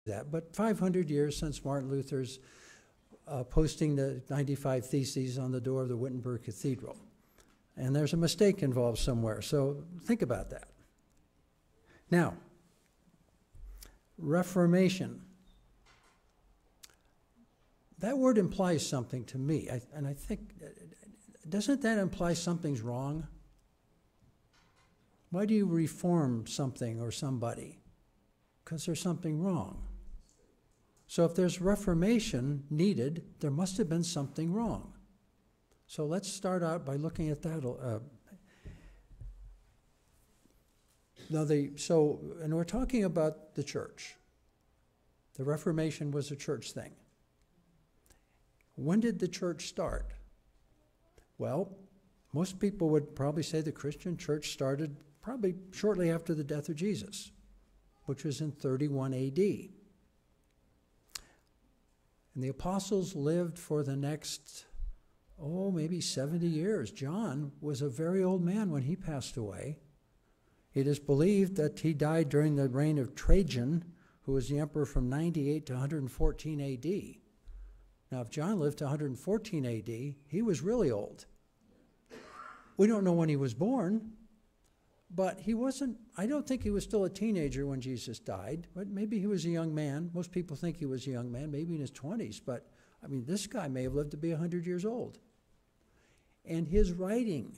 that, but 500 years since Martin Luther's posting the 95 Theses on the door of the Wittenberg Cathedral. And there's a mistake involved somewhere, so think about that. Now, Reformation. That word implies something to me, and I think, doesn't that imply something's wrong? Why do you reform something or somebody? Because there's something wrong. So if there's reformation needed, there must have been something wrong. So let's start out by looking at that. And we're talking about the church. The Reformation was a church thing. When did the church start? Well, most people would probably say the Christian church started probably shortly after the death of Jesus, which was in 31 AD. And the apostles lived for the next, maybe 70 years. John was a very old man when he passed away. It is believed that he died during the reign of Trajan, who was the emperor from 98 to 114 AD. Now, if John lived to 114 AD, he was really old. We don't know when he was born, but I don't think he was still a teenager when Jesus died, but maybe he was a young man. Most people think he was a young man, maybe in his 20s, but I mean, this guy may have lived to be 100 years old. And his writing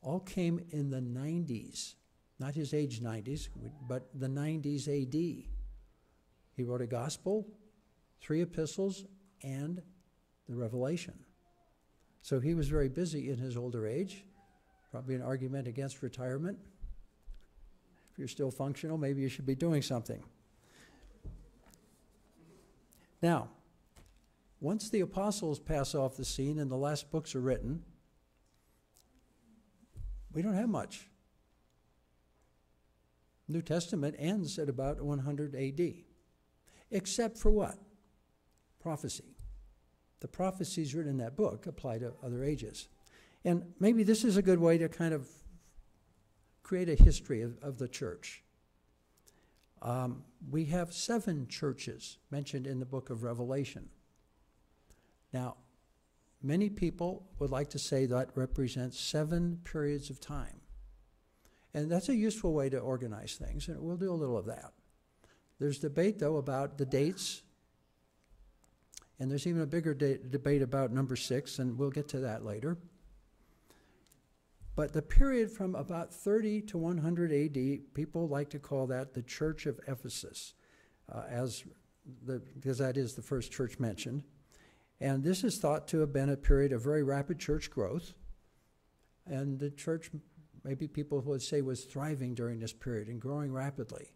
all came in the 90s, not his age 90s, but the 90s AD. He wrote a gospel, 3 epistles, and the Revelation. So he was very busy in his older age, probably an argument against retirement. If you're still functional, maybe you should be doing something. Now, once the apostles pass off the scene and the last books are written, we don't have much. New Testament ends at about 100 AD, except for what? Prophecy. The prophecies written in that book apply to other ages. And maybe this is a good way to kind of create a history of the church. We have 7 churches mentioned in the book of Revelation. Now, many people would like to say that represents 7 periods of time. And that's a useful way to organize things, and we'll do a little of that. There's debate, though, about the dates, and there's even a bigger debate about number 6, and we'll get to that later. But the period from about 30 to 100 AD, people like to call that the Church of Ephesus, because that is the first church mentioned. And this is thought to have been a period of very rapid church growth. And the church, maybe people would say, was thriving during this period and growing rapidly.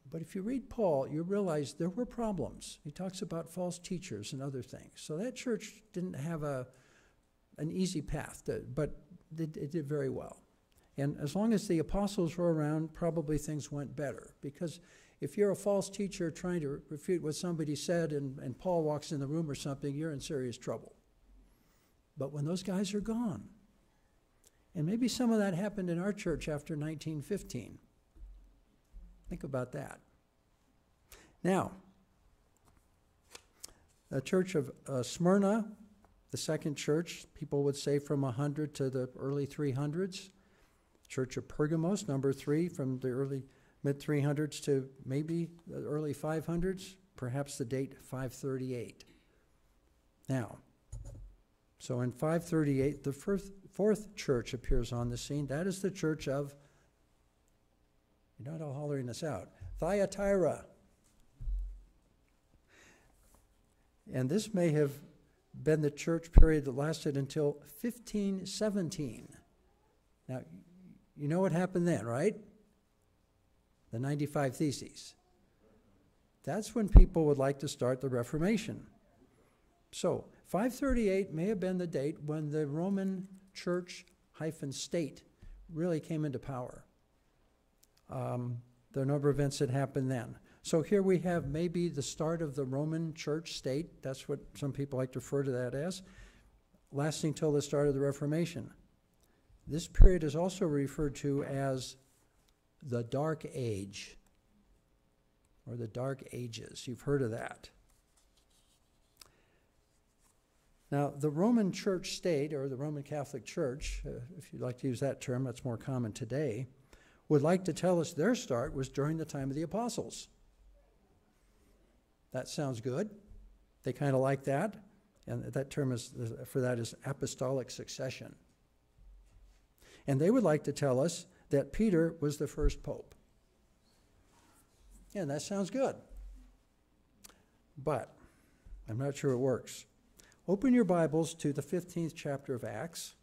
But if you read Paul, you realize there were problems. He talks about false teachers and other things. So that church didn't have an easy path, but it did very well. And as long as the apostles were around, probably things went better. Because if you're a false teacher trying to refute what somebody said and Paul walks in the room or something, you're in serious trouble. But when those guys are gone, and maybe some of that happened in our church after 1915. Think about that. Now, the church of Smyrna, the second church, people would say from 100 to the early 300s. Church of Pergamos, number 3, from the early mid-300s to maybe the early 500s, perhaps the date 538. Now, so in 538, the fourth church appears on the scene. That is the church of, you're not all hollering this out, Thyatira. And this may have been the church period that lasted until 1517. Now, you know what happened then, right? The 95 Theses. That's when people would like to start the Reformation. So 538 may have been the date when the Roman church-state really came into power. There are a number of events that happened then. So here we have maybe the start of the Roman church-state. That's what some people like to refer to that as, lasting till the start of the Reformation. This period is also referred to as the Dark Age. or the Dark Ages. You've heard of that. Now, the Roman Church state, or the Roman Catholic Church, if you'd like to use that term, that's more common today, would like to tell us their start was during the time of the apostles. That sounds good. They kind of like that. And that term for that is apostolic succession. And they would like to tell us that Peter was the first pope. Yeah, that sounds good. But I'm not sure it works. Open your Bibles to the 15th chapter of Acts.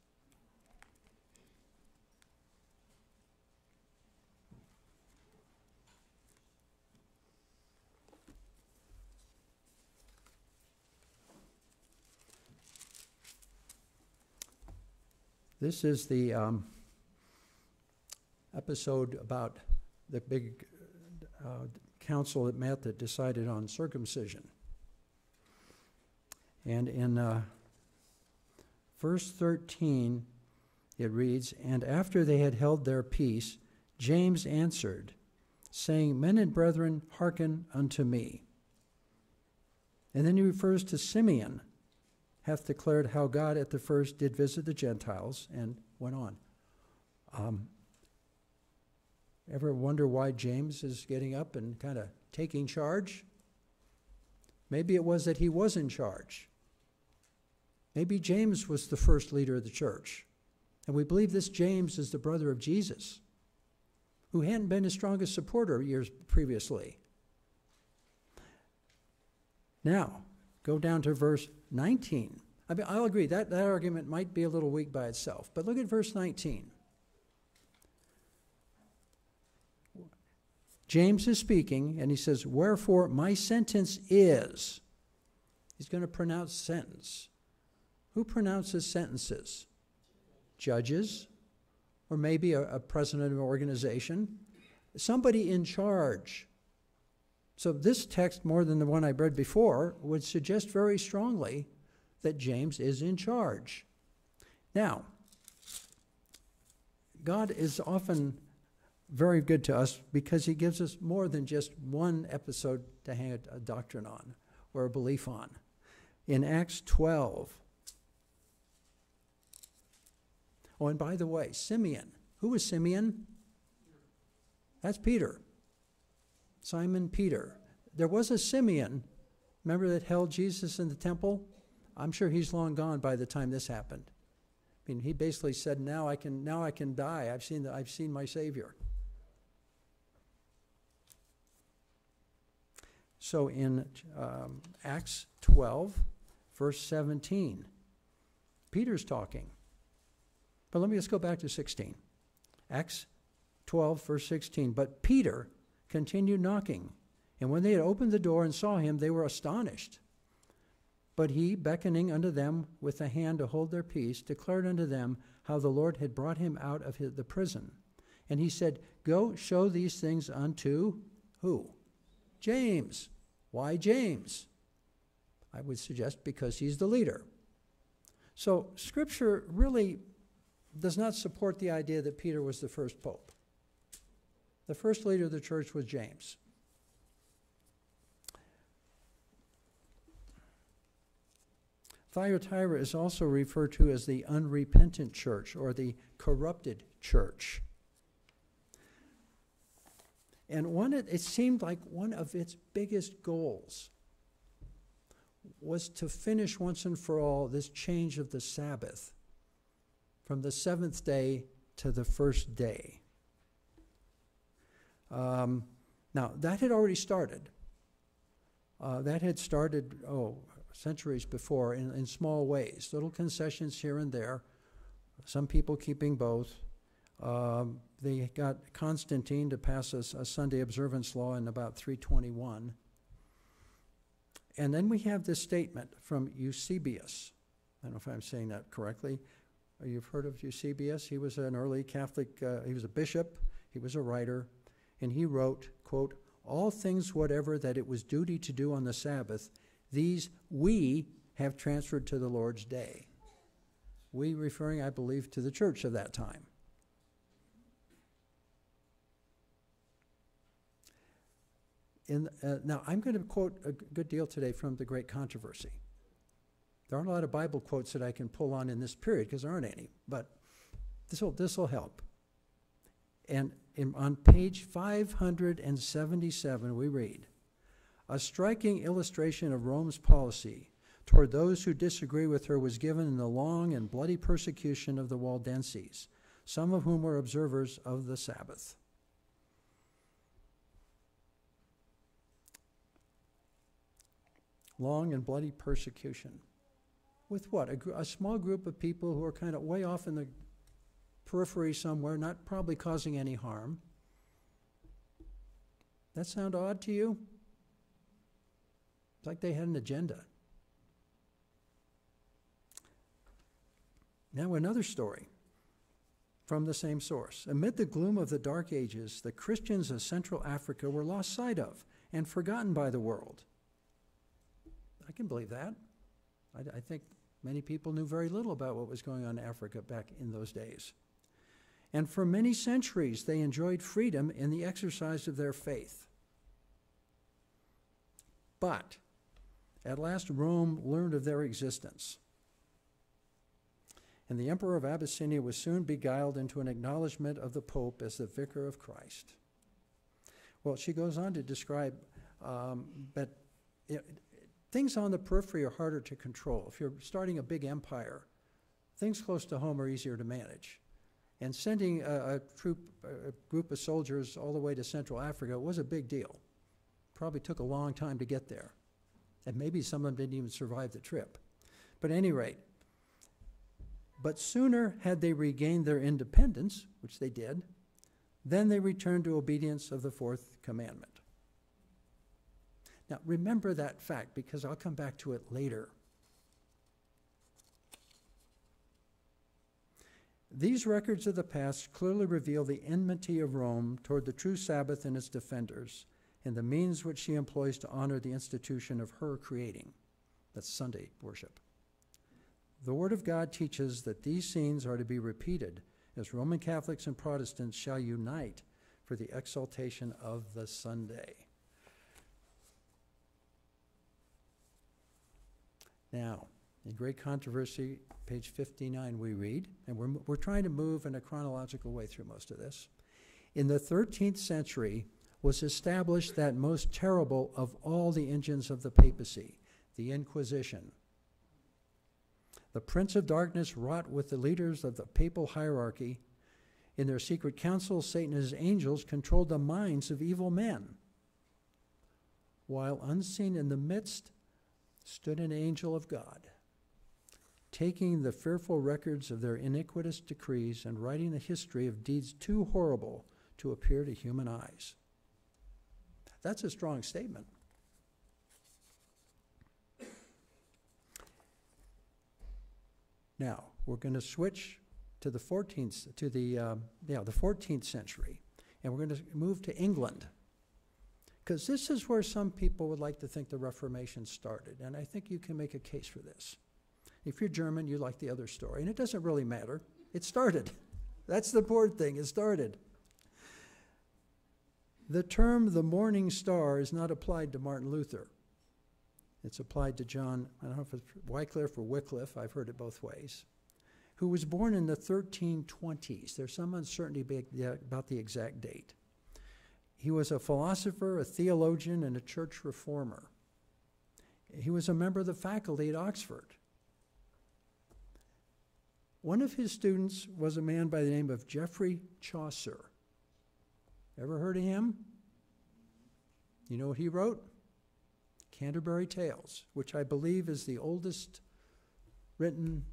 This is the episode about the big council that met that decided on circumcision. And in verse 13, it reads, "And after they had held their peace, James answered, saying, 'Men and brethren, hearken unto me.'" And then he refers to Simeon, hath declared how God at the first did visit the Gentiles, and went on. Ever wonder why James is getting up and kind of taking charge? Maybe it was that he was in charge. Maybe James was the first leader of the church. And we believe this James is the brother of Jesus, who hadn't been his strongest supporter years previously. Now, go down to verse 19. I mean, I'll agree, that argument might be a little weak by itself, but look at verse 19. James is speaking, and he says, "Wherefore my sentence is," he's going to pronounce sentence. Who pronounces sentences? Judges, or maybe a president of an organization, somebody in charge. So this text, more than the one I read before, would suggest very strongly that James is in charge. Now, God is often very good to us because he gives us more than just one episode to hang a doctrine on or a belief on. In Acts 12, oh, and by the way, Simeon. Who was Simeon? That's Peter. Simon Peter. There was a Simeon, remember, that held Jesus in the temple? I'm sure he's long gone by the time this happened. I mean, he basically said, now I can die. I've seen my Savior. So in Acts 12, verse 17, Peter's talking. But let me just go back to 16. Acts 12, verse 16. "But Peter continued knocking, and when they had opened the door and saw him, they were astonished. But he, beckoning unto them with the hand to hold their peace, declared unto them how the Lord had brought him out of the prison. And he said, Go show these things unto" who? James. Why James? I would suggest because he's the leader. So Scripture really does not support the idea that Peter was the first pope. The first leader of the church was James. Thyatira is also referred to as the unrepentant church or the corrupted church. And it seemed like one of its biggest goals was to finish once and for all this change of the Sabbath from the seventh day to the first day. Now, that had already started. That had started, centuries before in small ways, little concessions here and there, some people keeping both. They got Constantine to pass a Sunday observance law in about 321. And then we have this statement from Eusebius. I don't know if I'm saying that correctly. You've heard of Eusebius. He was an early Catholic, he was a bishop, he was a writer, and he wrote, quote, "All things whatever that it was duty to do on the Sabbath, these we have transferred to the Lord's day." We referring, I believe, to the church of that time. Now, I'm going to quote a good deal today from The Great Controversy. There aren't a lot of Bible quotes that I can pull on in this period because there aren't any, but this will help. And on page 577, we read, "A striking illustration of Rome's policy toward those who disagree with her was given in the long and bloody persecution of the Waldenses, some of whom were observers of the Sabbath." Long and bloody persecution. With what? A small group of people who are kind of way off in the periphery somewhere, not probably causing any harm. That sound odd to you? It's like they had an agenda. Now another story from the same source. Amid the gloom of the Dark Ages, the Christians of Central Africa were lost sight of and forgotten by the world. I can believe that. I think many people knew very little about what was going on in Africa back in those days. And for many centuries, they enjoyed freedom in the exercise of their faith. But at last, Rome learned of their existence. And the emperor of Abyssinia was soon beguiled into an acknowledgement of the Pope as the vicar of Christ. Well, she goes on to describe that things on the periphery are harder to control. If you're starting a big empire, things close to home are easier to manage. And sending a group of soldiers all the way to Central Africa was a big deal. Probably took a long time to get there. And maybe some of them didn't even survive the trip. But at any rate, but sooner had they regained their independence, which they did, then they returned to obedience of the fourth commandment. Now, remember that fact, because I'll come back to it later. These records of the past clearly reveal the enmity of Rome toward the true Sabbath and its defenders, and the means which she employs to honor the institution of her creating. That's Sunday worship. The Word of God teaches that these scenes are to be repeated as Roman Catholics and Protestants shall unite for the exaltation of the Sunday. Now, in Great Controversy, page 59, we read, and we're trying to move in a chronological way through most of this. In the 13th century was established that most terrible of all the engines of the papacy, the Inquisition. The Prince of Darkness wrought with the leaders of the papal hierarchy. In their secret councils, Satan and his angels controlled the minds of evil men, while unseen in the midst stood an angel of God, taking the fearful records of their iniquitous decrees and writing the history of deeds too horrible to appear to human eyes. That's a strong statement. Now, we're going to switch to the 14th century, and we're going to move to England. Because this is where some people would like to think the Reformation started, and I think you can make a case for this. If you're German, you like the other story, and it doesn't really matter. It started. That's the important thing. It started. The term the morning star is not applied to Martin Luther. It's applied to John, I don't know if it's Wycliffe or Wycliffe, I've heard it both ways, who was born in the 1320s. There's some uncertainty about the exact date. He was a philosopher, a theologian, and a church reformer. He was a member of the faculty at Oxford. One of his students was a man by the name of Geoffrey Chaucer. Ever heard of him? You know what he wrote? Canterbury Tales, which I believe is the oldest written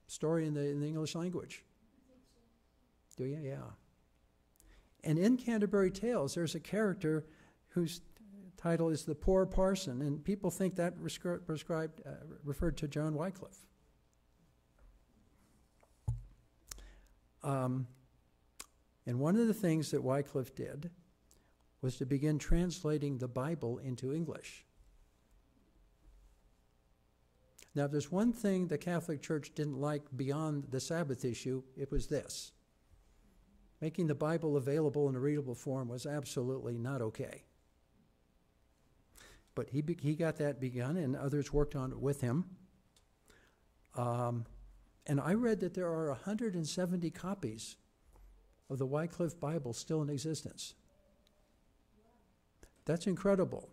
story in the English language. Do you? Yeah. And in Canterbury Tales, there's a character whose title is the Poor Parson, and people think that referred to John Wycliffe. And one of the things that Wycliffe did was to begin translating the Bible into English. Now, if there's one thing the Catholic Church didn't like beyond the Sabbath issue, it was this. Making the Bible available in a readable form was absolutely not okay. But he got that begun, and others worked on it with him. And I read that there are 170 copies of the Wycliffe Bible still in existence. That's incredible.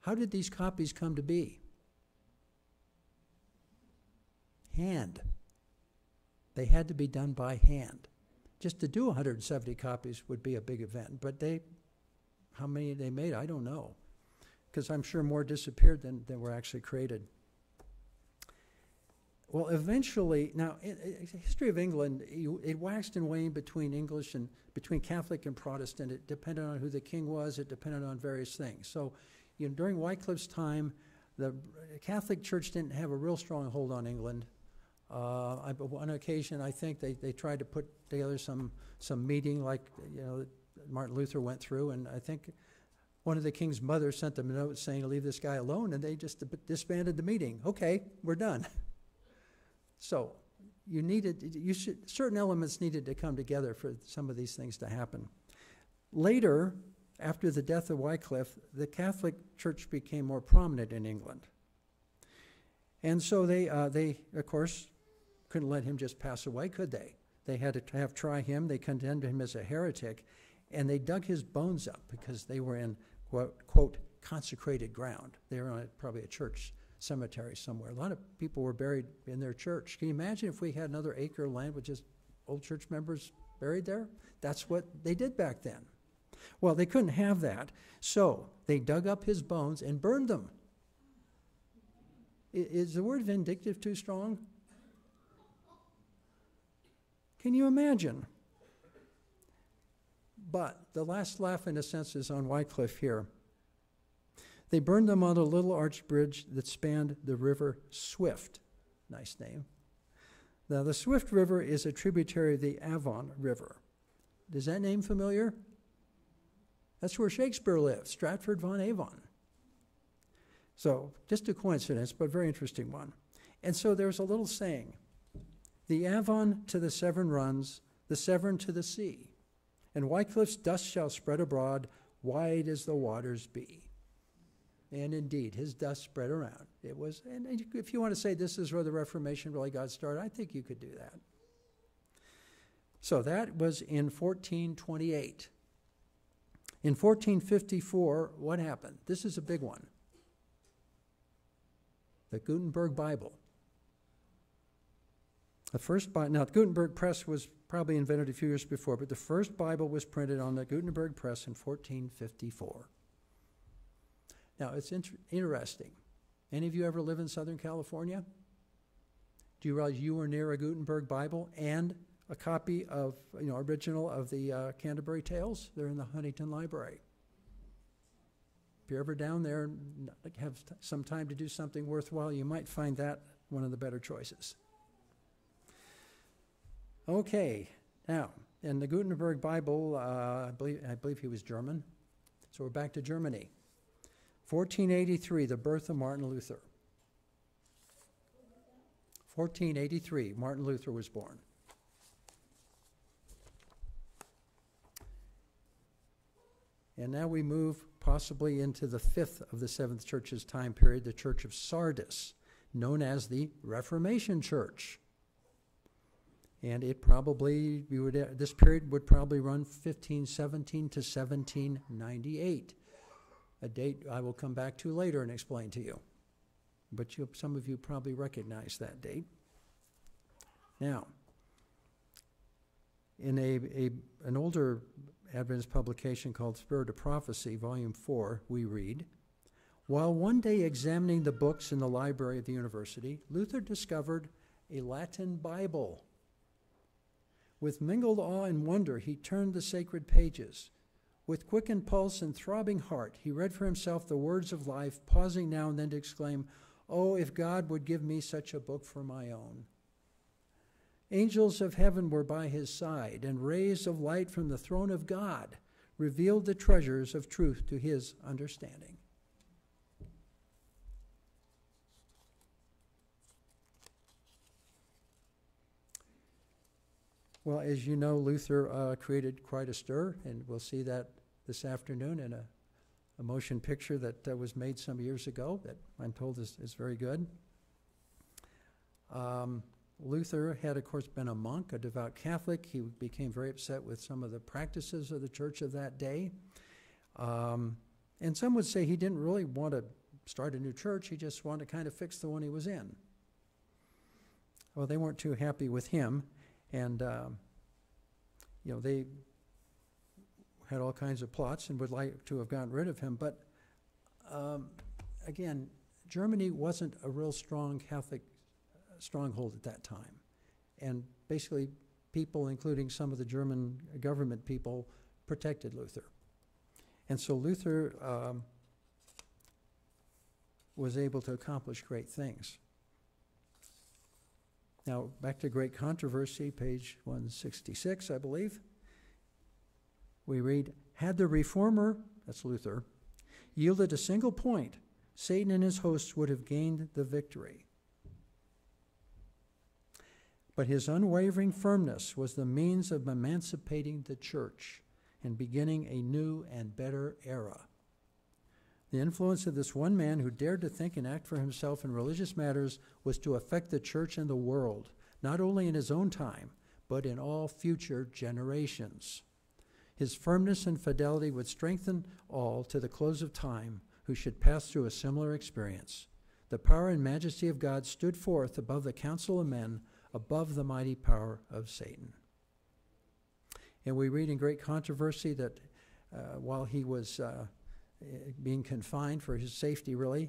How did these copies come to be? Hand. They had to be done by hand. Just to do 170 copies would be a big event, but how many they made, I don't know, because I'm sure more disappeared than were actually created. Well, eventually, now, the history of England, it waxed and waned between English and between Catholic and Protestant. It depended on who the king was. It depended on various things. So, during Wycliffe's time, the Catholic Church didn't have a real strong hold on England. On occasion, I think they tried to put together some meeting like Martin Luther went through, and I think one of the king's mothers sent them a note saying, "Leave this guy alone," and they just disbanded the meeting. Okay, we're done. So certain elements needed to come together for some of these things to happen. Later, after the death of Wycliffe, the Catholic Church became more prominent in England. And so they of course, couldn't let him just pass away, could they? They had to try him. They condemned him as a heretic, and they dug his bones up because they were in, quote, consecrated ground. They were on probably a church cemetery somewhere. A lot of people were buried in their church. Can you imagine if we had another acre of land with just old church members buried there? That's what they did back then. Well, they couldn't have that, so they dug up his bones and burned them. Is the word vindictive too strong? Can you imagine? But the last laugh, in a sense, is on Wycliffe here. They burned them on a little arched bridge that spanned the river Swift. Nice name. Now, the Swift River is a tributary of the Avon River. Is that name familiar? That's where Shakespeare lived, Stratford-upon-Avon. So, just a coincidence, but very interesting one. And so there's a little saying, "The Avon to the Severn runs, the Severn to the sea, and Wycliffe's dust shall spread abroad, wide as the waters be." And indeed, his dust spread around. It was, and if you want to say this is where the Reformation really got started, I think you could do that. So that was in 1428. In 1454, what happened? This is a big one. The Gutenberg Bible. The Gutenberg press was probably invented a few years before, but the first Bible was printed on the Gutenberg press in 1454. Now, it's interesting. Any of you ever live in Southern California? Do you realize you were near a Gutenberg Bible and a copy of, original of the Canterbury Tales? They're in the Huntington Library. If you're ever down there and have some time to do something worthwhile, you might find that one of the better choices. Okay, now, in the Gutenberg Bible, I believe he was German, so we're back to Germany. 1483, the birth of Martin Luther. 1483, Martin Luther was born. And now we move possibly into the fifth of the seventh church's time period, the Church of Sardis, known as the Reformation Church. And this period would probably run 1517 to 1798. A date I will come back to later and explain to you. But some of you probably recognize that date. Now, in an older Adventist publication called Spirit of Prophecy, Volume 4, we read, "While one day examining the books in the library of the university, Luther discovered a Latin Bible. With mingled awe and wonder, he turned the sacred pages. With quickened pulse and throbbing heart, he read for himself the words of life, pausing now and then to exclaim, 'Oh, if God would give me such a book for my own.' Angels of heaven were by his side, and rays of light from the throne of God revealed the treasures of truth to his understanding." Well, as you know, Luther created quite a stir, and we'll see that this afternoon in a a motion picture that was made some years ago that I'm told is very good. Luther had, of course, been a monk, a devout Catholic. He became very upset with some of the practices of the church of that day. And some would say he didn't really want to start a new church. He just wanted to kind of fix the one he was in. Well, they weren't too happy with him. And, they had all kinds of plots and would like to have gotten rid of him. But, again, Germany wasn't a real strong Catholic stronghold at that time. And basically, people, including some of the German government people, protected Luther. And so Luther was able to accomplish great things. Now, back to Great Controversy, page 166, I believe. We read, had the reformer, that's Luther, yielded a single point, Satan and his hosts would have gained the victory. But his unwavering firmness was the means of emancipating the church and beginning a new and better era. The influence of this one man who dared to think and act for himself in religious matters was to affect the church and the world, not only in his own time, but in all future generations. His firmness and fidelity would strengthen all to the close of time who should pass through a similar experience. The power and majesty of God stood forth above the counsel of men, above the mighty power of Satan. And we read in Great Controversy that while he was being confined for his safety, really,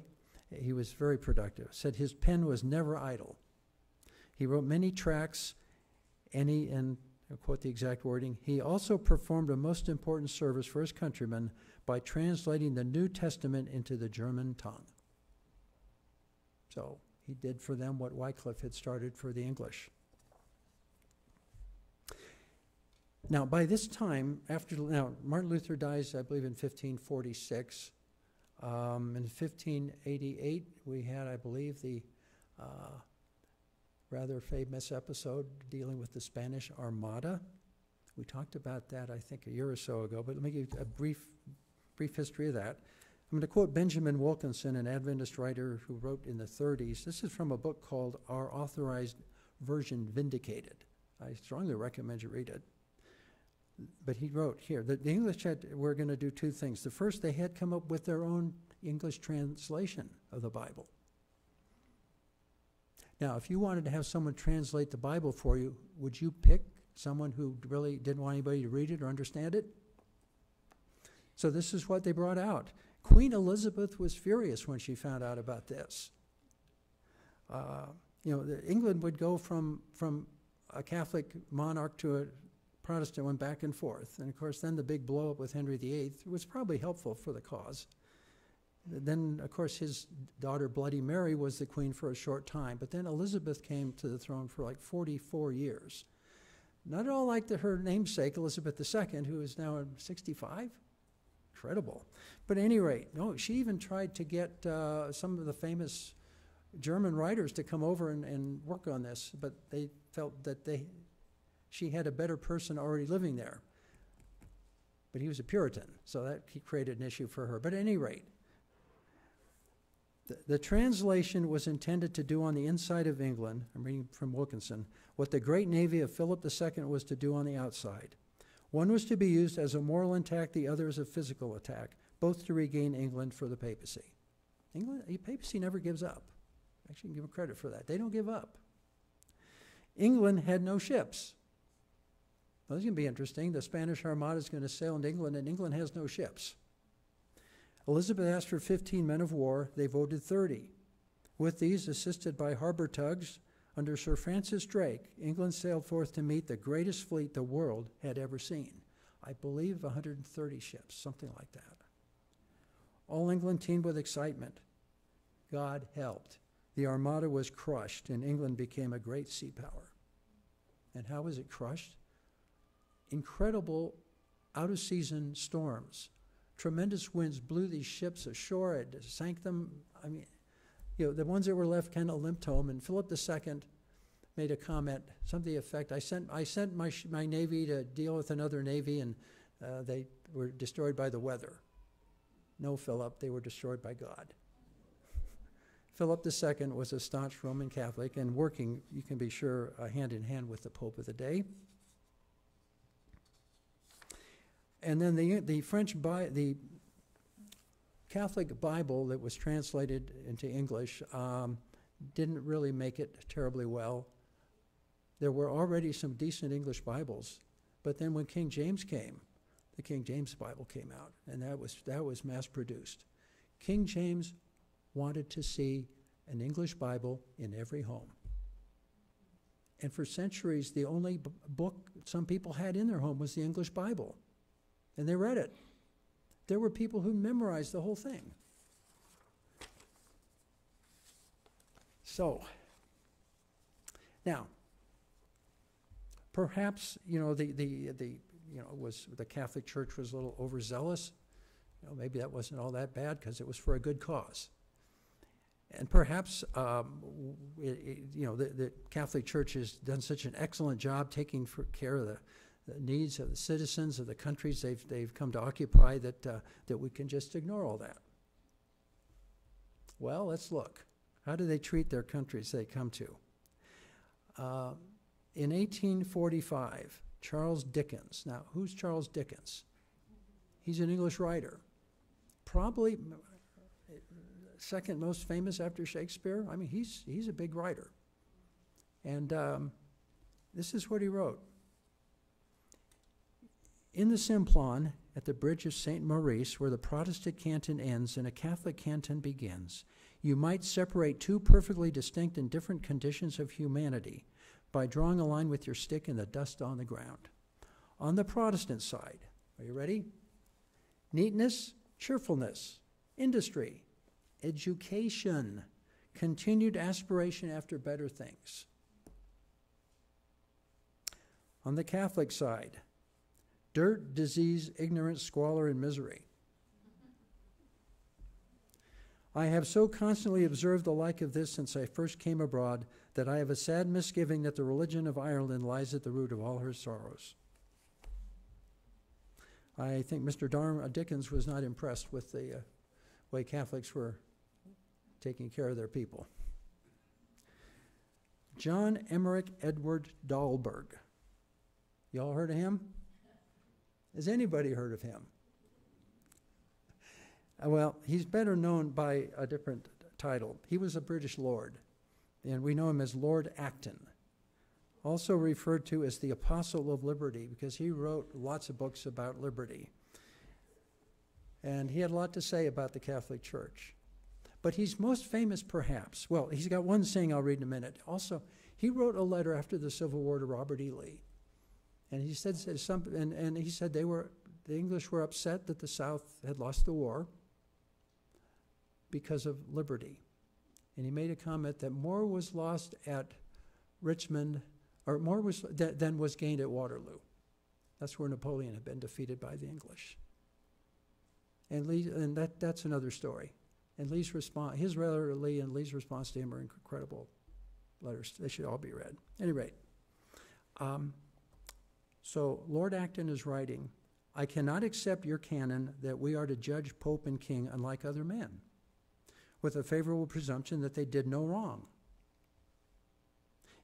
he was very productive. It said his pen was never idle. He wrote many tracts, and I'll quote the exact wording, he also performed a most important service for his countrymen by translating the New Testament into the German tongue. So he did for them what Wycliffe had started for the English. Now, by this time, Martin Luther dies, I believe, in 1546. In 1588, we had, I believe, the rather famous episode dealing with the Spanish Armada. We talked about that, I think, a year or so ago, but let me give you a brief history of that. I'm going to quote Benjamin Wilkinson, an Adventist writer who wrote in the 30s. This is from a book called Our Authorized Version Vindicated. I strongly recommend you read it. But he wrote here that the English were going to do two things. The first, they had come up with their own English translation of the Bible. Now, if you wanted to have someone translate the Bible for you, would you pick someone who really didn't want anybody to read it or understand it? So this is what they brought out. Queen Elizabeth was furious when she found out about this. England would go from a Catholic monarch to a Protestant one back and forth. And of course, then the big blow up with Henry VIII was probably helpful for the cause. Then, of course, his daughter Bloody Mary was the queen for a short time. But then Elizabeth came to the throne for like 44 years. Not at all like her namesake, Elizabeth II, who is now 65. Incredible. But at any rate, no, she even tried to get some of the famous German writers to come over and work on this, but they felt that she had a better person already living there. But he was a Puritan, so that created an issue for her. But at any rate, the translation was intended to do on the inside of England, I'm reading from Wilkinson, what the great navy of Philip II was to do on the outside. One was to be used as a moral attack, the other as a physical attack, both to regain England for the papacy. The papacy never gives up. Actually, give them credit for that. They don't give up. England had no ships. Well, this is going to be interesting. The Spanish Armada is going to sail into England, and England has no ships. Elizabeth asked for 15 men of war. They voted 30. With these, assisted by harbor tugs, under Sir Francis Drake, England sailed forth to meet the greatest fleet the world had ever seen. I believe 130 ships, something like that. All England teemed with excitement. God helped. The Armada was crushed, and England became a great sea power. And how was it crushed? Incredible out-of-season storms. Tremendous winds blew these ships ashore. It sank them. I mean, the ones that were left kind of limped home. And Philip II made a comment, something to the effect, I sent my navy to deal with another navy, and they were destroyed by the weather. No, Philip, they were destroyed by God. Philip II was a staunch Roman Catholic and working, you can be sure, hand in hand with the Pope of the day. And then the Catholic Bible that was translated into English didn't really make it terribly well. There were already some decent English Bibles, but then when King James came, the King James Bible came out, and that was mass-produced. King James wanted to see an English Bible in every home. And for centuries, the only book some people had in their home was the English Bible, and they read it. There were people who memorized the whole thing. So, now, perhaps the Catholic Church was a little overzealous. Maybe that wasn't all that bad because it was for a good cause. And perhaps the Catholic Church has done such an excellent job taking care of the needs of the citizens of the countries they've come to occupy that we can just ignore all that. Well, let's look. How do they treat their countries they come to? In 1845, Charles Dickens. Now, who's Charles Dickens? He's an English writer. Probably second most famous after Shakespeare. I mean, he's a big writer. And this is what he wrote. In the Simplon, at the bridge of St. Maurice, where the Protestant canton ends and a Catholic canton begins, you might separate two perfectly distinct and different conditions of humanity by drawing a line with your stick in the dust on the ground. On the Protestant side, are you ready? Neatness, cheerfulness, industry, education, continued aspiration after better things. On the Catholic side, dirt, disease, ignorance, squalor, and misery. I have so constantly observed the like of this since I first came abroad that I have a sad misgiving that the religion of Ireland lies at the root of all her sorrows. I think Mr. Dickens was not impressed with the way Catholics were taking care of their people. John Emmerich Edward Dahlberg. You all heard of him? Has anybody heard of him? Well, he's better known by a different title. He was a British lord, and we know him as Lord Acton, also referred to as the Apostle of Liberty because he wrote lots of books about liberty. And he had a lot to say about the Catholic Church. But he's most famous perhaps, well, he's got one saying I'll read in a minute. Also, he wrote a letter after the Civil War to Robert E. Lee. And he said he said the English were upset that the South had lost the war because of liberty. And he made a comment that more was lost at Richmond, or more than was gained at Waterloo. That's where Napoleon had been defeated by the English. And that's another story. And Lee's response, his letter to Lee and Lee's response to him are incredible letters. They should all be read. At any rate, so Lord Acton is writing, I cannot accept your canon that we are to judge Pope and King unlike other men, with a favorable presumption that they did no wrong.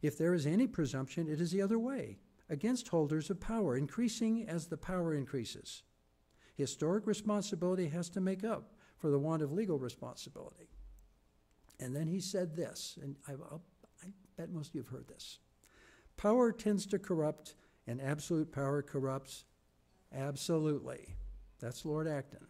If there is any presumption, it is the other way, against holders of power, increasing as the power increases. Historic responsibility has to make up for the want of legal responsibility. And then he said this, and I bet most of you have heard this. Power tends to corrupt, and absolute power corrupts absolutely. That's Lord Acton.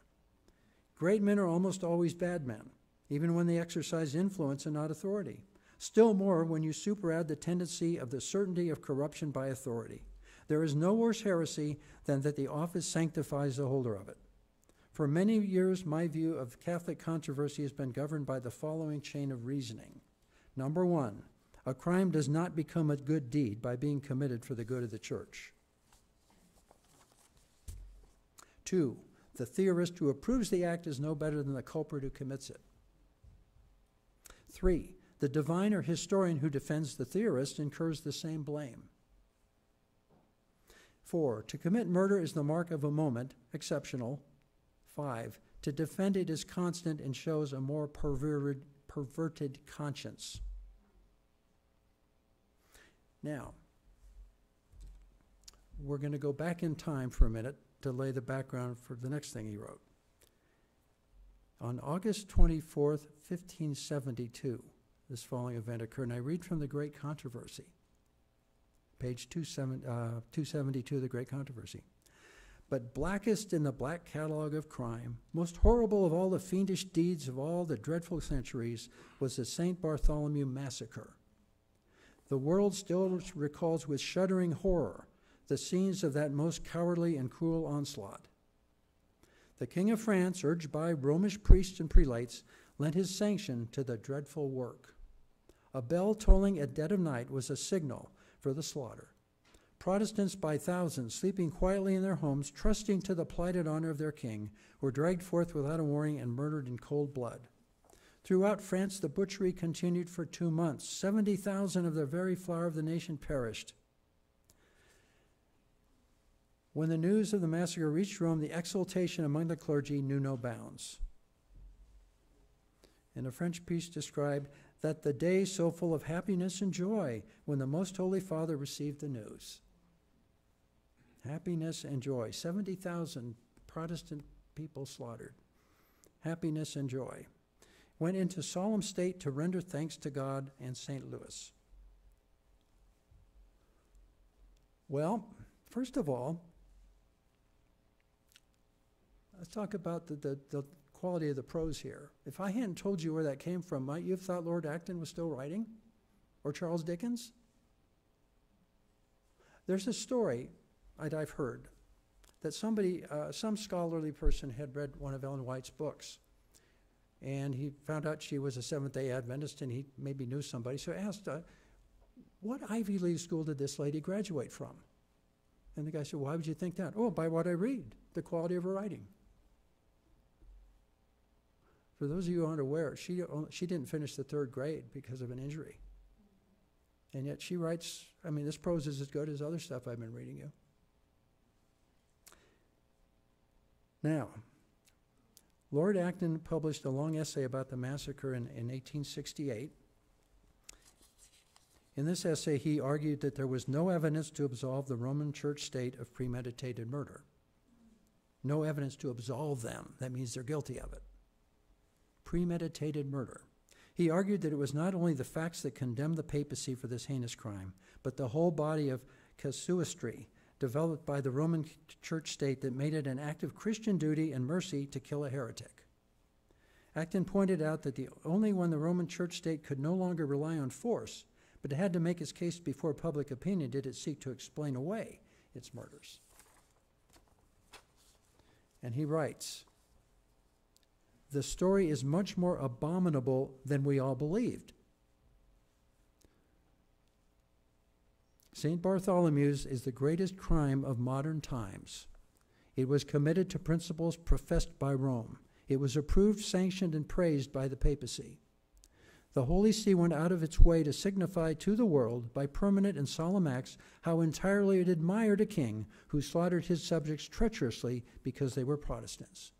Great men are almost always bad men, even when they exercise influence and not authority. Still more when you superadd the tendency of the certainty of corruption by authority. There is no worse heresy than that the office sanctifies the holder of it. For many years, my view of Catholic controversy has been governed by the following chain of reasoning. Number one, a crime does not become a good deed by being committed for the good of the church. 2, the theorist who approves the act is no better than the culprit who commits it. 3, the divine or historian who defends the theorist incurs the same blame. 4, to commit murder is the mark of a moment, exceptional. 5, To defend it is constant and shows a more perverted conscience. Now, we're going to go back in time for a minute to lay the background for the next thing he wrote. On August 24th, 1572, this following event occurred, and I read from The Great Controversy, page 272 of The Great Controversy. But blackest in the black catalogue of crime, most horrible of all the fiendish deeds of all the dreadful centuries, was the St. Bartholomew Massacre. The world still recalls with shuddering horror the scenes of that most cowardly and cruel onslaught. The King of France, urged by Romish priests and prelates, lent his sanction to the dreadful work. A bell tolling at dead of night was a signal for the slaughter. Protestants by thousands, sleeping quietly in their homes, trusting to the plighted honor of their king, were dragged forth without a warning and murdered in cold blood. Throughout France, the butchery continued for 2 months. 70,000 of the very flower of the nation perished. When the news of the massacre reached Rome, the exultation among the clergy knew no bounds. And a French priest described that the day so full of happiness and joy when the Most Holy Father received the news. Happiness and joy. 70,000 Protestant people slaughtered. Happiness and joy. Went into solemn state to render thanks to God and St. Louis. Well, first of all, let's talk about the quality of the prose here. If I hadn't told you where that came from, might you have thought Lord Acton was still writing? Or Charles Dickens? There's a story I've heard that somebody, some scholarly person had read one of Ellen White's books. And he found out she was a Seventh-day Adventist, and he maybe knew somebody. So he asked, what Ivy League school did this lady graduate from? And the guy said, why would you think that? Oh, by what I read, the quality of her writing. For those of you who aren't aware, she didn't finish the 3rd grade because of an injury. And yet she writes, I mean, this prose is as good as other stuff I've been reading you. Now, Lord Acton published a long essay about the massacre in 1868. In this essay, he argued that there was no evidence to absolve the Roman Church state of premeditated murder. No evidence to absolve them. That means they're guilty of it. Premeditated murder. He argued that it was not only the facts that condemned the papacy for this heinous crime, but the whole body of casuistry developed by the Roman Church state that made it an act of Christian duty and mercy to kill a heretic. Acton pointed out that only when the Roman Church state could no longer rely on force, but it had to make its case before public opinion, did it seek to explain away its murders. And he writes, the story is much more abominable than we all believed. St. Bartholomew's is the greatest crime of modern times. It was committed to principles professed by Rome. It was approved, sanctioned, and praised by the papacy. The Holy See went out of its way to signify to the world, by permanent and solemn acts, how entirely it admired a king who slaughtered his subjects treacherously because they were Protestants.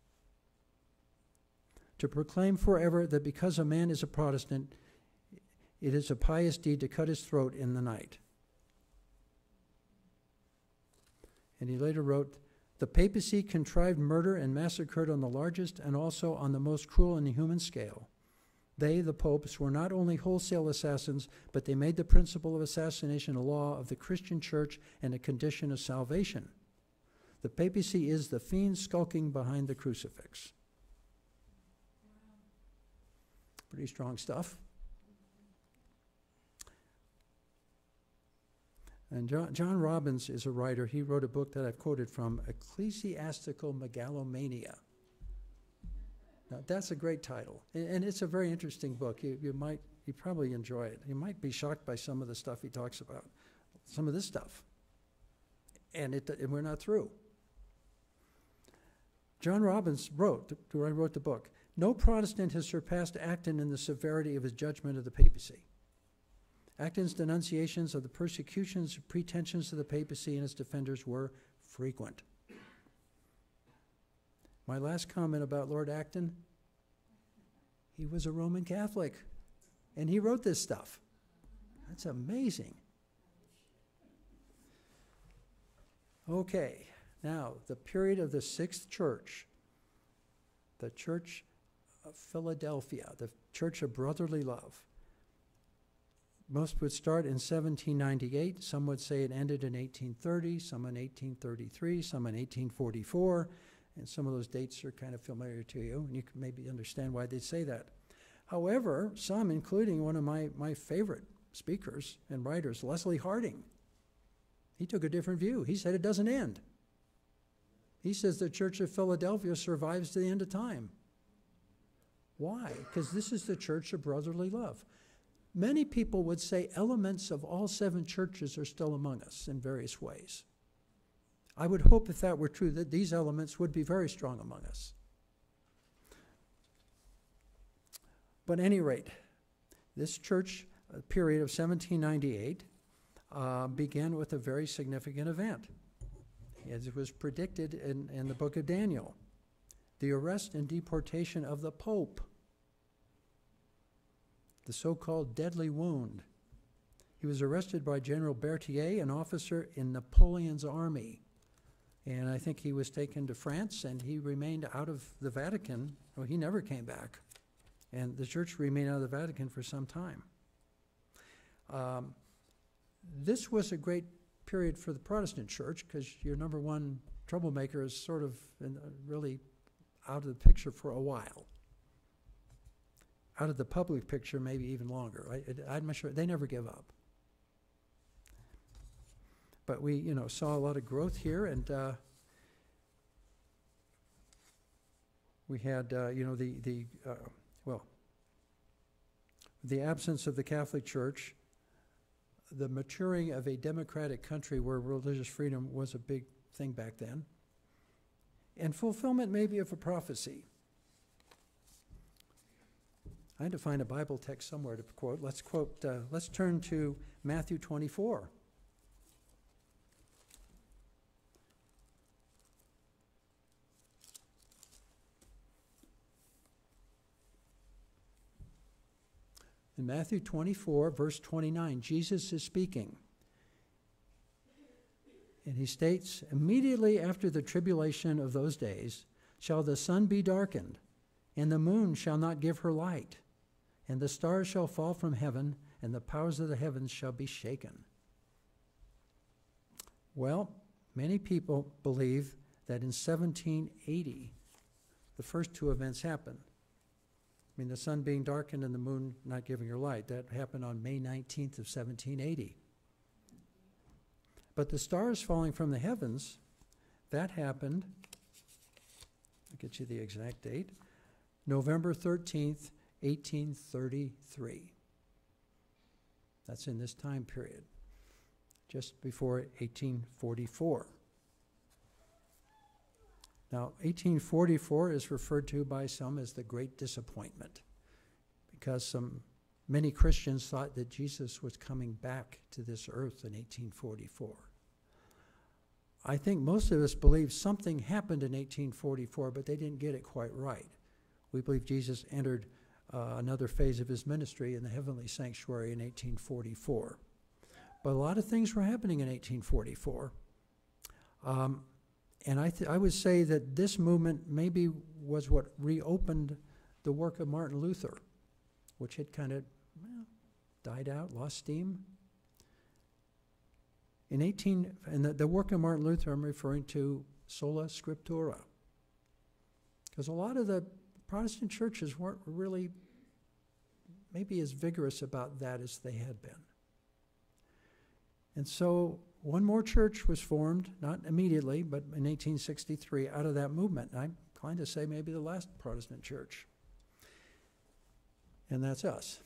To proclaim forever that because a man is a Protestant, it is a pious deed to cut his throat in the night. And he later wrote, the papacy contrived murder and massacred on the largest and also on the most cruel and inhuman scale. They, the popes, were not only wholesale assassins, but they made the principle of assassination a law of the Christian church and a condition of salvation. The papacy is the fiend skulking behind the crucifix. Pretty strong stuff. And John Robbins is a writer. He wrote a book that I've quoted from, Ecclesiastical Megalomania. Now, that's a great title, and it's a very interesting book. You probably enjoy it. You might be shocked by some of the stuff he talks about, some of this stuff, and we're not through. John Robbins wrote the book, no Protestant has surpassed Acton in the severity of his judgment of the papacy. Acton's denunciations of the persecutions and pretensions of the papacy and its defenders were frequent. My last comment about Lord Acton, he was a Roman Catholic, and he wrote this stuff. That's amazing. Okay, now the period of the Sixth Church, the Church of Philadelphia, the Church of Brotherly Love. Most would start in 1798. Some would say it ended in 1830, some in 1833, some in 1844. And some of those dates are kind of familiar to you, and you can maybe understand why they'd say that. However, some, including one of my favorite speakers and writers, Leslie Harding, he took a different view. He said it doesn't end. He says the Church of Philadelphia survives to the end of time. Why? Because this is the Church of Brotherly Love. Many people would say elements of all 7 churches are still among us in various ways. I would hope, if that were true, that these elements would be very strong among us. But at any rate, this church period of 1798 began with a very significant event, as it was predicted in the book of Daniel, the arrest and deportation of the Pope, the so-called deadly wound. He was arrested by General Berthier, an officer in Napoleon's army. And I think he was taken to France, and he remained out of the Vatican. Well, he never came back. And the church remained out of the Vatican for some time. This was a great period for the Protestant church, because your number one troublemaker is sort of really out of the picture for a while. Out of the public picture, maybe even longer. I'm not sure. They never give up. But we, saw a lot of growth here, and we had, the absence of the Catholic Church, the maturing of a democratic country where religious freedom was a big thing back then, and fulfillment maybe of a prophecy. I had to find a Bible text somewhere to quote. Let's turn to Matthew 24. In Matthew 24, verse 29, Jesus is speaking. And he states, "Immediately after the tribulation of those days shall the sun be darkened, and the moon shall not give her light, and the stars shall fall from heaven, and the powers of the heavens shall be shaken." Well, many people believe that in 1780, the first 2 events happened. The sun being darkened and the moon not giving her light. That happened on May 19th of 1780. But the stars falling from the heavens, that happened, I'll get you the exact date, November 13th, 1833. That's in this time period, just before 1844. Now, 1844 is referred to by some as the Great Disappointment, because many Christians thought that Jesus was coming back to this earth in 1844. I think most of us believe something happened in 1844, but they didn't get it quite right. We believe Jesus entered another phase of his ministry in the heavenly sanctuary in 1844. But a lot of things were happening in 1844. And I would say that this movement maybe was what reopened the work of Martin Luther, which had kind of died out, lost steam. And the work of Martin Luther, I'm referring to sola scriptura, because a lot of the Protestant churches weren't really maybe as vigorous about that as they had been. And so one more church was formed, not immediately, but in 1863 out of that movement. I'm inclined to say maybe the last Protestant church. And that's us.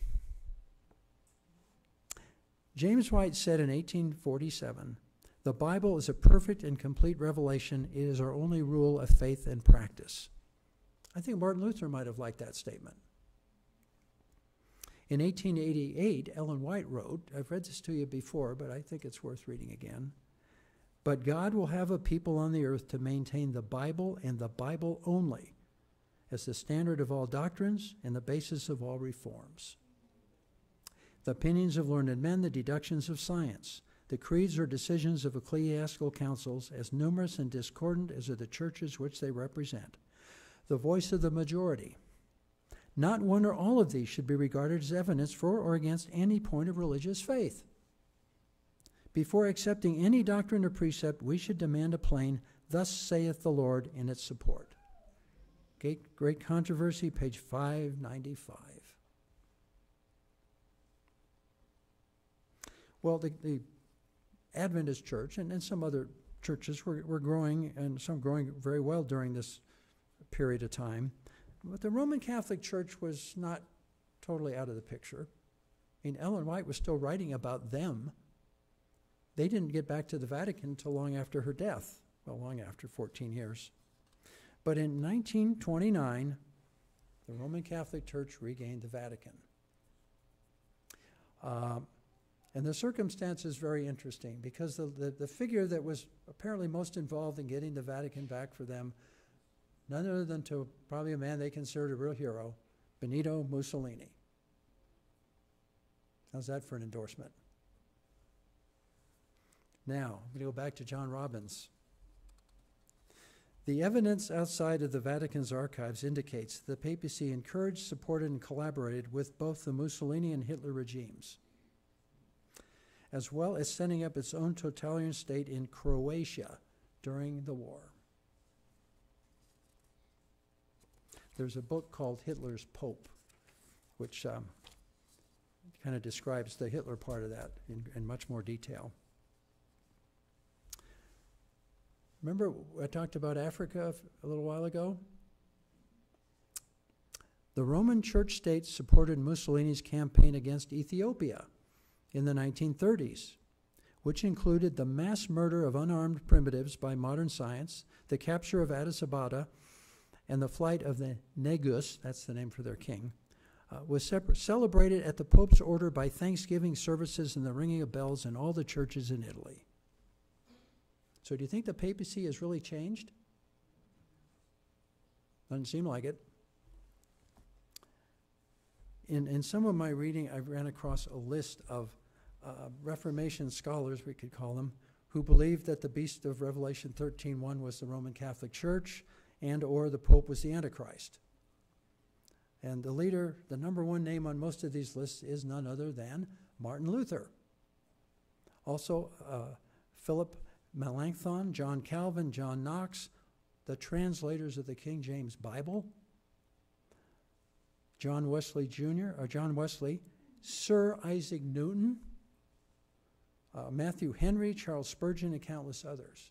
James White said in 1847, "The Bible is a perfect and complete revelation. It is our only rule of faith and practice." I think Martin Luther might have liked that statement. In 1888, Ellen White wrote, I've read this to you before, but I think it's worth reading again. But God will have a people on the earth to maintain the Bible and the Bible only as the standard of all doctrines and the basis of all reforms. The opinions of learned men, the deductions of science, the creeds or decisions of ecclesiastical councils, as numerous and discordant as are the churches which they represent, the voice of the majority. Not one or all of these should be regarded as evidence for or against any point of religious faith. Before accepting any doctrine or precept, we should demand a plain, "Thus saith the Lord," in its support. Great Controversy, page 595. Well, the Adventist church and some other churches were growing, and some growing very well during this period of time. But the Roman Catholic Church was not totally out of the picture. I mean, Ellen White was still writing about them. They didn't get back to the Vatican until long after her death, well, long after, 14 years. But in 1929, the Roman Catholic Church regained the Vatican. And the circumstance is very interesting because the figure that was apparently most involved in getting the Vatican back for them, none other than to probably a man they considered a real hero, Benito Mussolini. How's that for an endorsement? Now, I'm going to go back to John Robbins. The evidence outside of the Vatican's archives indicates the papacy encouraged, supported, and collaborated with both the Mussolini and Hitler regimes, as well as setting up its own totalitarian state in Croatia during the war. There's a book called Hitler's Pope, which kind of describes the Hitler part of that in much more detail. Remember I talked about Africa a little while ago? The Roman Church state supported Mussolini's campaign against Ethiopia in the 1930s, which included the mass murder of unarmed primitives by modern science, the capture of Addis Ababa, and the flight of the Negus, that's the name for their king, was celebrated at the Pope's order by Thanksgiving services and the ringing of bells in all the churches in Italy. So do you think the papacy has really changed? Doesn't seem like it. In some of my reading, I ran across a list of Reformation scholars, we could call them, who believed that the beast of Revelation 13:1 was the Roman Catholic Church and or the Pope was the Antichrist. And the leader, the number one name on most of these lists is none other than Martin Luther. Also, Philip Melanchthon, John Calvin, John Knox, the translators of the King James Bible, John Wesley, Sir Isaac Newton, Matthew Henry, Charles Spurgeon, and countless others.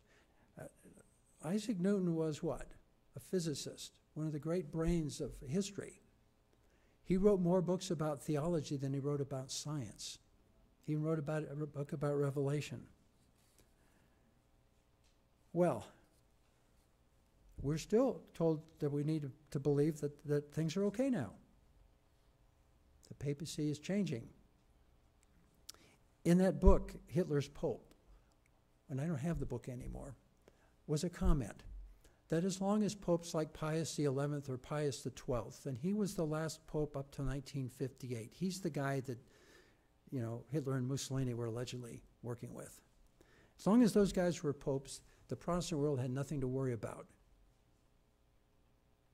Isaac Newton was what? A physicist, one of the great brains of history. He wrote more books about theology than he wrote about science. He even wrote a book about Revelation. Well, we're still told that we need to believe that things are okay now. The papacy is changing. In that book, Hitler's Pope, and I don't have the book anymore, was a comment that as long as popes like Pius XI or Pius XII, and he was the last pope up to 1958, he's the guy that, Hitler and Mussolini were allegedly working with. As long as those guys were popes, the Protestant world had nothing to worry about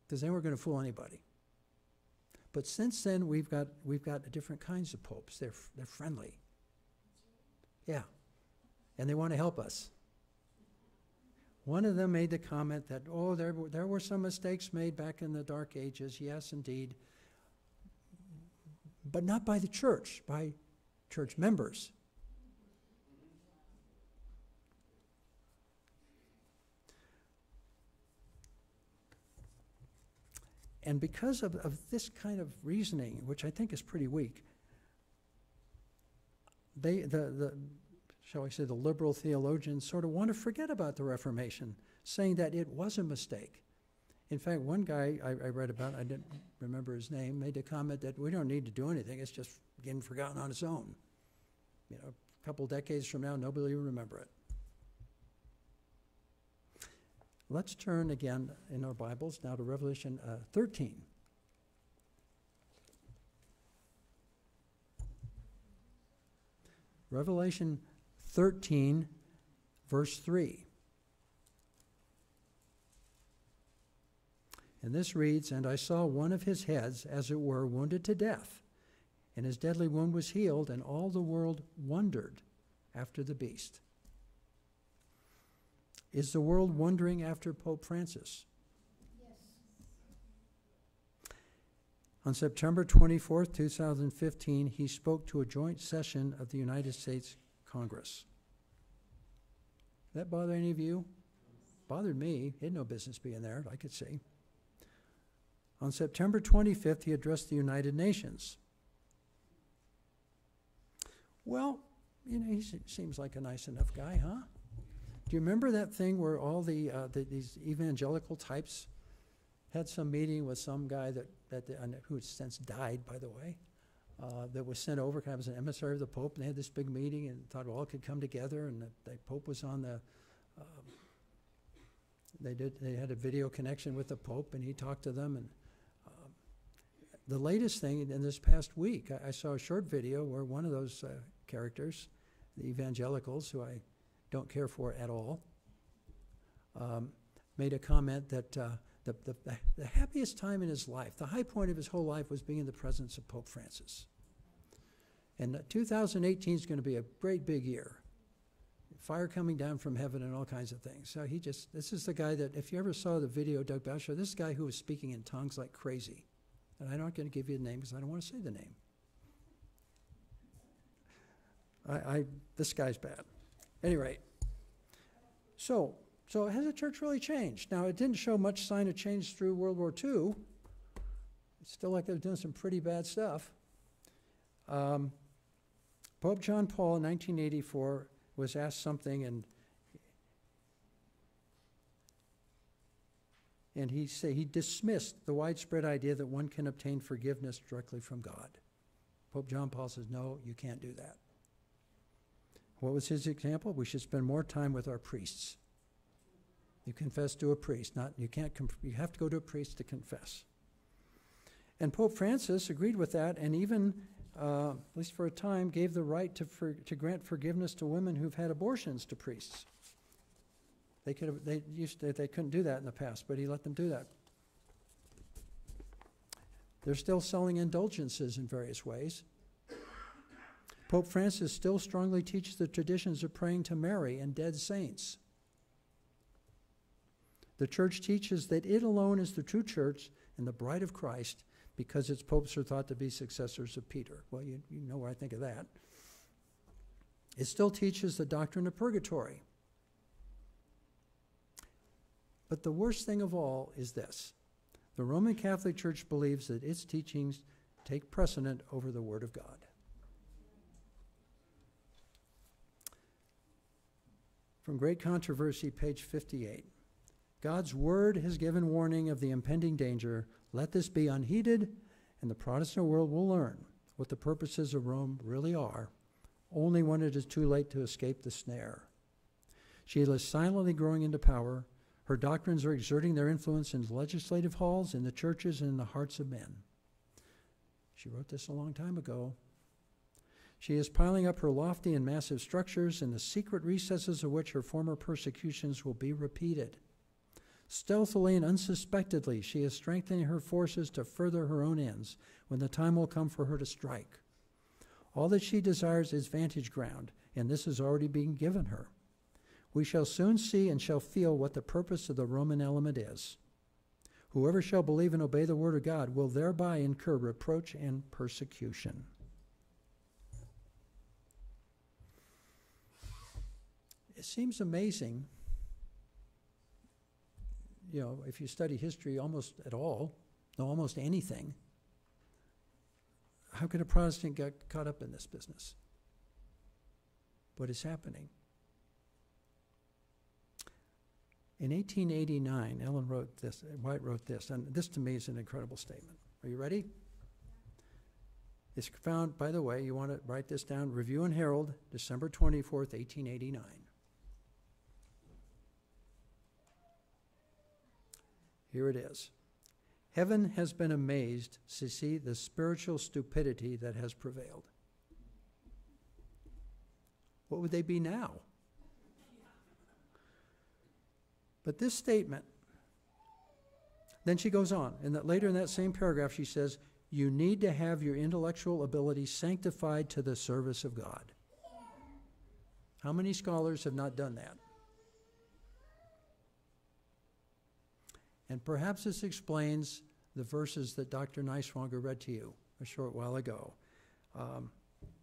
because they weren't going to fool anybody. But since then, we've got different kinds of popes. They're friendly. Yeah, and they want to help us. One of them made the comment that, there were some mistakes made back in the Dark Ages. Yes, indeed. But not by the church, by church members. And because of this kind of reasoning, which I think is pretty weak, shall I say, the liberal theologians sort of want to forget about the Reformation, saying that it was a mistake. In fact, one guy I read about, I didn't remember his name, made a comment that we don't need to do anything, it's just getting forgotten on its own. A couple decades from now, nobody will remember it. Let's turn again in our Bibles now to Revelation 13. Revelation 13, verse 3. And this reads, "And I saw one of his heads, as it were, wounded to death, and his deadly wound was healed, and all the world wondered after the beast." Is the world wondering after Pope Francis? Yes. On September 24th, 2015, he spoke to a joint session of the United States Congress. That bother any of you? Bothered me. He had no business being there, I could see. On September 25th, he addressed the United Nations. Well, you know, he seems like a nice enough guy, huh? Do you remember that thing where all these evangelical types had some meeting with some guy who has since died, by the way, that was sent over kind of as an emissary of the Pope, and they had this big meeting and thought all could come together, and the Pope was on the. They had a video connection with the Pope, and he talked to them. And the latest thing in this past week, I saw a short video where one of those characters, the evangelicals, who I don't care for at all, made a comment that the happiest time in his life, the high point of his whole life, was being in the presence of Pope Francis. And 2018 is going to be a great big year. Fire coming down from heaven and all kinds of things. So this is the guy that, if you ever saw the video, Doug Boucher, this guy who was speaking in tongues like crazy. And I'm not going to give you the name because I don't want to say the name. This guy's bad. Any rate, so has the church really changed? Now, it didn't show much sign of change through World War II. It's still like they're doing some pretty bad stuff. Pope John Paul in 1984 was asked something, and he dismissed the widespread idea that one can obtain forgiveness directly from God. Pope John Paul says, no, you can't do that. What was his example? We should spend more time with our priests. You confess to a priest, you have to go to a priest to confess. And Pope Francis agreed with that, and even, at least for a time, gave the right to grant forgiveness to women who've had abortions to priests. They couldn't do that in the past, but he let them do that. They're still selling indulgences in various ways. Pope Francis still strongly teaches the traditions of praying to Mary and dead saints. The church teaches that it alone is the true church and the bride of Christ because its popes are thought to be successors of Peter. Well, you know what I think of that. It still teaches the doctrine of purgatory. But the worst thing of all is this. The Roman Catholic Church believes that its teachings take precedent over the Word of God. From Great Controversy, page 58. God's word has given warning of the impending danger. Let this be unheeded, and the Protestant world will learn what the purposes of Rome really are, only when it is too late to escape the snare. She is silently growing into power. Her doctrines are exerting their influence in legislative halls, in the churches, and in the hearts of men. She wrote this a long time ago. She is piling up her lofty and massive structures, in the secret recesses of which her former persecutions will be repeated. Stealthily and unsuspectedly, she is strengthening her forces to further her own ends when the time will come for her to strike. All that she desires is vantage ground, and this is already being given her. We shall soon see and shall feel what the purpose of the Roman element is. Whoever shall believe and obey the word of God will thereby incur reproach and persecution. It seems amazing, if you study history almost at all, know almost anything, how could a Protestant get caught up in this business? What is happening? In 1889, Ellen White wrote this, and this to me is an incredible statement. Are you ready? It's found, by the way, you want to write this down, Review and Herald, December 24th, 1889. Here it is. Heaven has been amazed to see the spiritual stupidity that has prevailed. What would they be now? But this statement, then she goes on, and later in that same paragraph she says, you need to have your intellectual ability sanctified to the service of God. How many scholars have not done that? And perhaps this explains the verses that Dr. Neiswanger read to you a short while ago.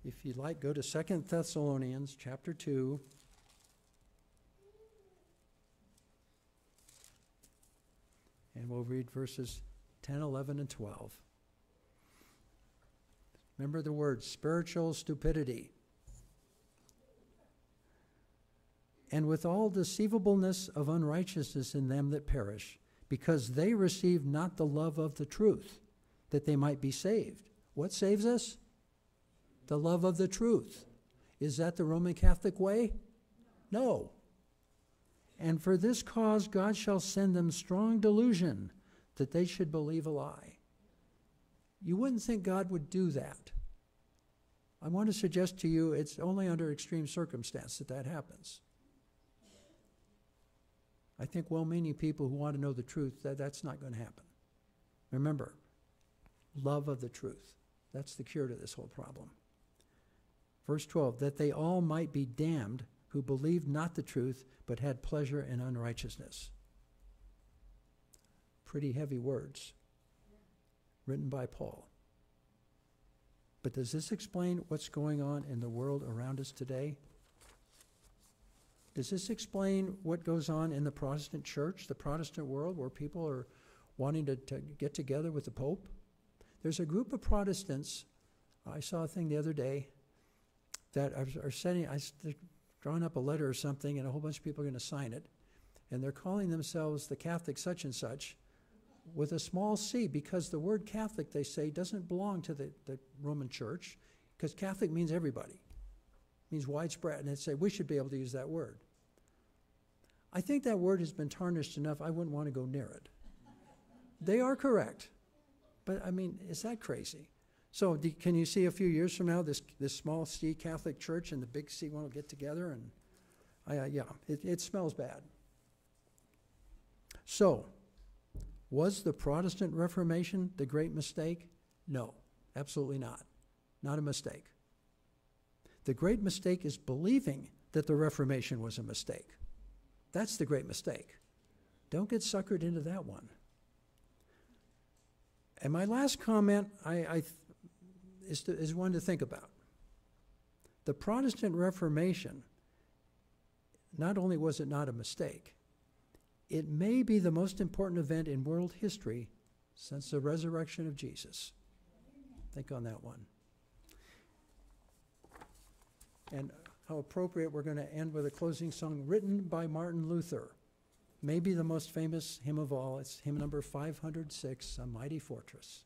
If you'd like, go to 2 Thessalonians chapter 2. And we'll read verses 10, 11, and 12. Remember the word spiritual stupidity. And with all deceivableness of unrighteousness in them that perish, because they receive not the love of the truth, that they might be saved. What saves us? The love of the truth. Is that the Roman Catholic way? No. And for this cause God shall send them strong delusion, that they should believe a lie. You wouldn't think God would do that. I want to suggest to you it's only under extreme circumstance that happens. I think well-meaning people who want to know the truth, that's not going to happen. Remember, love of the truth. That's the cure to this whole problem. Verse 12, that they all might be damned who believed not the truth, but had pleasure in unrighteousness. Pretty heavy words, written by Paul. But does this explain what's going on in the world around us today? Does this explain what goes on in the Protestant church, the Protestant world, where people are wanting to get together with the Pope? There's a group of Protestants, I saw a thing the other day, that they're drawing up a letter or something, and a whole bunch of people are going to sign it, and they're calling themselves the Catholic such and such, with a small c, because the word Catholic, they say, doesn't belong to the Roman Church, because Catholic means everybody. It means widespread, and they say we should be able to use that word. I think that word has been tarnished enough, I wouldn't want to go near it. They are correct, but I mean, is that crazy? So can you see a few years from now this small c Catholic Church and the big C one will get together? And it smells bad. So, was the Protestant Reformation the great mistake? No, absolutely not. Not a mistake. The great mistake is believing that the Reformation was a mistake. That's the great mistake. Don't get suckered into that one. And my last comment is one to think about. The Protestant Reformation, not only was it not a mistake, it may be the most important event in world history since the resurrection of Jesus. Think on that one. And how appropriate, we're going to end with a closing song written by Martin Luther. Maybe the most famous hymn of all. It's hymn number 506, A Mighty Fortress.